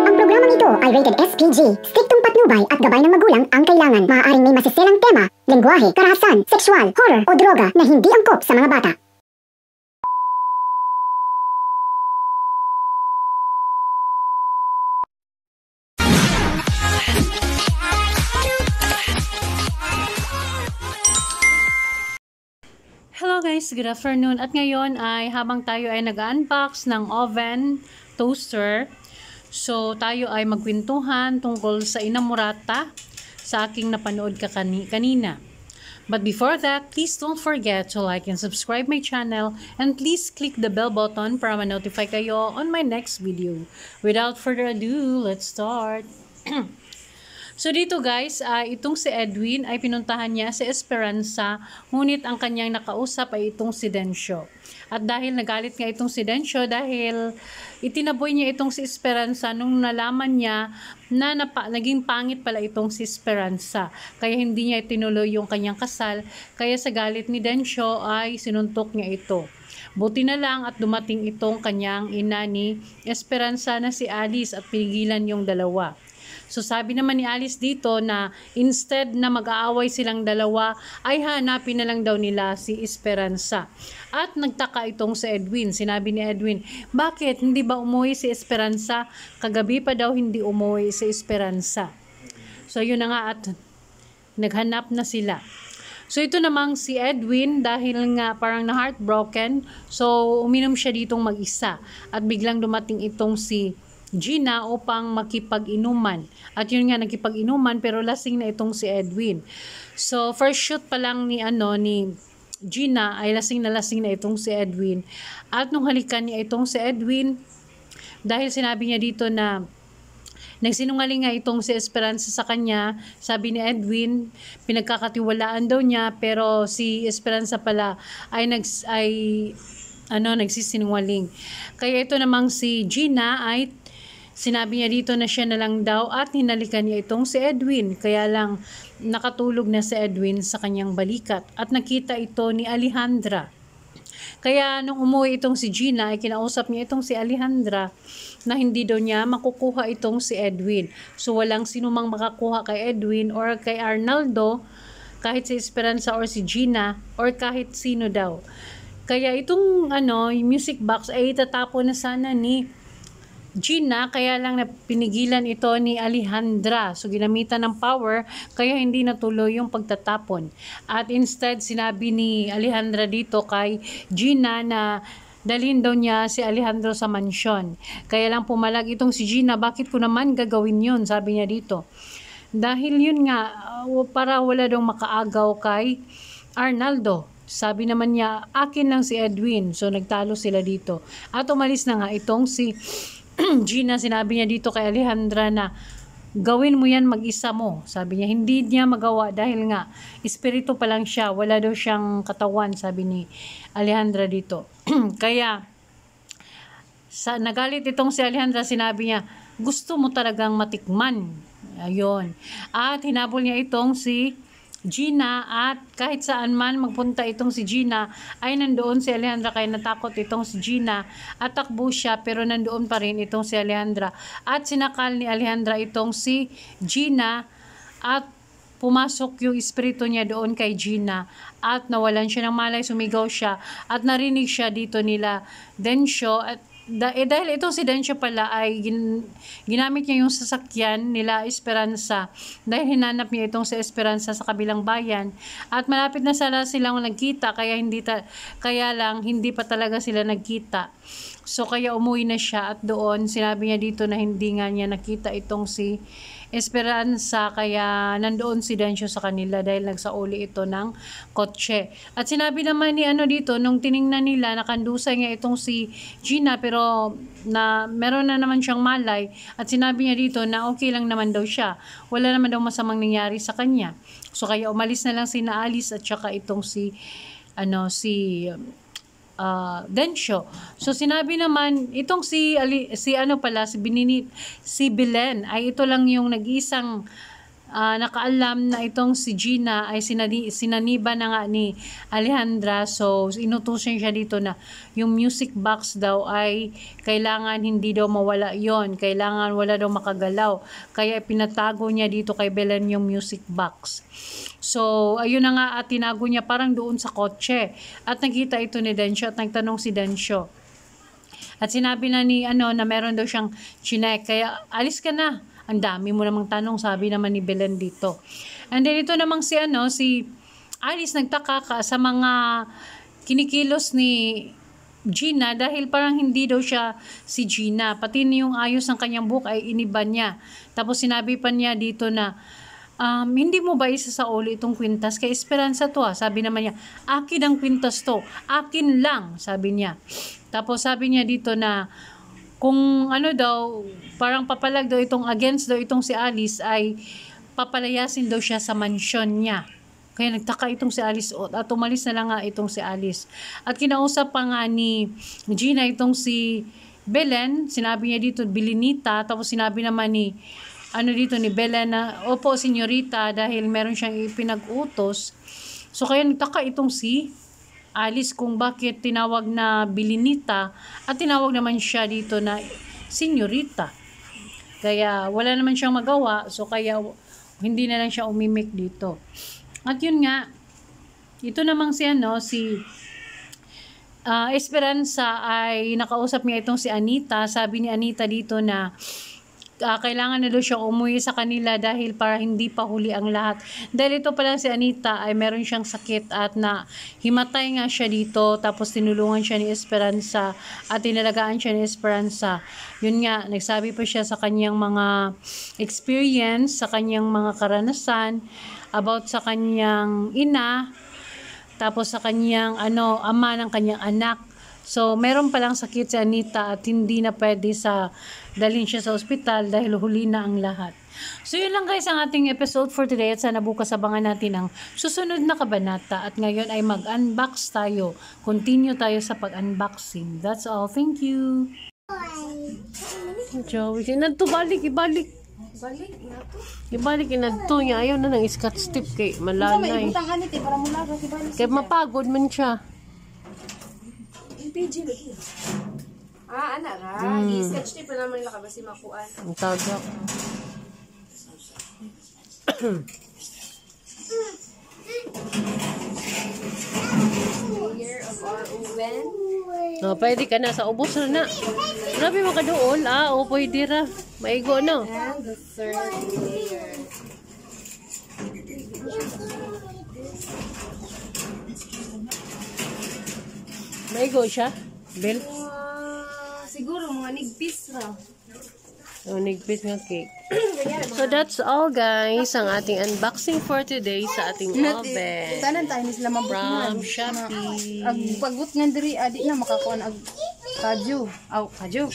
Ang programang ito ay rated SPG. Striktong patnubay at gabay ng magulang ang kailangan. Maaaring may masiselang tema, lengguwahe, karahasan, sexual, horror o droga na hindi angkop sa mga bata. Hello guys, good afternoon. At ngayon ay habang tayo ay nag-unbox ng oven toaster, so tayo ay magkwentuhan tungkol sa inamorata sa aking napanood kanina. But before that, please don't forget to like and subscribe my channel and please click the bell button para ma-notify kayo on my next video. Without further ado, let's start. So dito guys, itong si Edwin ay pinuntahan niya si Esperanza, ngunit ang kanyang nakausap ay itong si Dencio. At dahil nagalit nga itong si Dencio dahil itinaboy niya itong si Esperanza nung nalaman niya na naging pangit pala itong si Esperanza. Kaya hindi niya itinuloy yung kanyang kasal, kaya sa galit ni Dencio ay sinuntok niya ito. Buti na lang at dumating itong kanyang ina ni Esperanza na si Alice at pinigilan yung dalawa. So sabi naman ni Alice dito na instead na mag-aaway silang dalawa ay hanapin na lang daw nila si Esperanza. At nagtaka itong si Edwin. Sinabi ni Edwin, bakit hindi ba umuwi si Esperanza? Kagabi pa daw hindi umuwi si Esperanza. So yun na nga at naghanap na sila. So ito namang si Edwin dahil nga parang na heartbroken, so uminom siya ditong mag-isa at biglang dumating itong si Gina upang makipag-inuman. At yun nga nakipag-inuman pero lasing na itong si Edwin. So first shoot pa lang ni Gina ay lasing na itong si Edwin. At nung halikan niya itong si Edwin dahil sinabi niya dito na nagsinungaling nga itong si Esperanza sa kanya, sabi ni Edwin, pinagkakatiwalaan daw niya pero si Esperanza pala ay nagsisinungaling. Kaya ito namang si Gina ay sinabi niya dito na siya na lang daw at hinalikan niya itong si Edwin. Kaya lang nakatulog na si Edwin sa kanyang balikat at nakita ito ni Alejandra. Kaya nung umuwi itong si Gina ay kinausap niya itong si Alejandra na hindi daw niya makukuha itong si Edwin. So walang sinumang makakuha kay Edwin or kay Arnaldo, kahit si Esperanza or si Gina or kahit sino daw. Kaya itong music box ay itatapon na sana ni Gina, kaya lang pinigilan ito ni Alejandra. So ginamitan ng power kaya hindi natuloy yung pagtatapon. At instead sinabi ni Alejandra dito kay Gina na dalhin daw niya si Alejandro sa mansyon. Kaya lang pumalag itong si Gina, bakit ko naman gagawin yun? Sabi niya dito. Dahil yun nga, para wala daw makaagaw kay Arnaldo. Sabi naman niya, akin lang si Edwin. So nagtalo sila dito. At umalis na nga itong si Gina, sinabi niya dito kay Alejandra na gawin mo yan mag-isa mo. Sabi niya, hindi niya magawa dahil nga espiritu pa lang siya, wala daw siyang katawan, sabi ni Alejandra dito. Kaya nagalit itong si Alejandra, sinabi niya, gusto mo talagang matikman. Ayun. At hinabol niya itong si Gina at kahit saan man magpunta itong si Gina ay nandoon si Alejandra, kaya natakot itong si Gina at takbo siya pero nandoon pa rin itong si Alejandra at sinakal ni Alejandra itong si Gina at pumasok yung espiritu niya doon kay Gina at nawalan siya ng malay, sumigaw siya at narinig siya dito nila Dencio at dahil itong si Dencio pala ay ginamit niya yung sasakyan nila Esperanza dahil hinanap niya itong si Esperanza sa kabilang bayan at malapit na silang nagkita kaya lang hindi pa talaga sila nagkita. So kaya umuwi na siya at doon sinabi niya dito na hindi nga niya nakita itong si Esperanza, kaya nandoon si Dencio sa kanila dahil nagsauli ito ng kotse. At sinabi naman ni dito, nung tiningnan nila, nakandusay nga itong si Gina pero meron na naman siyang malay at sinabi niya dito na okay lang naman daw siya. Wala naman daw masamang nangyari sa kanya. So kaya umalis na lang si Alice at saka itong si Dencio. So sinabi naman itong si Belen ay ito lang yung nag-iisang nakaalam na itong si Gina ay sinaniba na nga ni Alejandra. So inutusan siya dito na yung music box daw ay kailangan hindi daw mawala yon, kailangan wala daw makagalaw, kaya pinatago niya dito kay Belen yung music box. So ayun na nga, at tinago niya parang doon sa kotse, at nakita ito ni Densyo at nagtanong si Densyo. At sinabi na ni na meron daw siyang chinek, kaya alis ka na. Ang dami mo namang tanong, sabi naman ni Belen dito. And then ito namang si Alice nagtaka ka sa mga kinikilos ni Gina dahil parang hindi daw siya si Gina. Pati yung ayos ng kanyang buhok ay iniba niya. Tapos sinabi pa niya dito na hindi mo ba isa sa ulo itong kwintas? Kay Esperanza to Sabi naman niya, akin ang kwintas to. Akin lang, sabi niya. Tapos sabi niya dito na kung daw, parang papalag daw itong against daw itong si Alice, ay papalayasin daw siya sa mansyon niya. Kaya nagtaka itong si Alice at umalis na lang nga itong si Alice. At kinausap pa nga ni Gina itong si Belen, sinabi niya dito Belenita, tapos sinabi naman ni dito ni Belen na opo senyorita, dahil meron siyang ipinag-utos. So kaya nagtaka itong si Alice kung bakit tinawag na Belenita at tinawag naman siya dito na senyorita. Kaya wala naman siyang magawa, so kaya hindi na lang siya umimik dito. At yun nga, ito namang si Esperanza ay nakausap niya itong si Anita. Sabi ni Anita dito na kailangan na daw siyang umuwi sa kanila dahil para hindi pa huli ang lahat. Dahil ito pala si Anita ay meron siyang sakit at na himatay nga siya dito, tapos tinulungan siya ni Esperanza at tinalagaan siya ni Esperanza. Yun nga, nagsabi pa siya sa kanyang mga experience, sa kanyang mga karanasan about sa kanyang ina, tapos sa kanyang ama ng kanyang anak. So, meron palang sakit si Anita at hindi na pwede dalhin siya sa ospital dahil huli na ang lahat. So, yun lang guys ang ating episode for today at sana bukas abangan natin ang susunod na kabanata. At ngayon ay mag-unbox tayo. Continue tayo sa pag-unboxing. That's all. Thank you. Joey, ibalik. Ibalik inadto niya. Ayaw na ng scotch tape kay malanay. Kaya mapagod man siya. PG lagi. Anak ra. I-sketch tape na naman nila kabasi makuan. Ang tagak. Layer of our oven. Pwede ka na. Sa ubos na. Grabe makadool. Pwede ra. Maigo no. And the third layer. Maigo siya. Bill. Siguro mga nigpis ra. Nigpis nga cake. So that's all guys, ang ating unboxing for today sa ating oven. Tanan tayo ni sila from Shopee. Ag pagut nga diri adi na makakuan ag kaju. Kaju.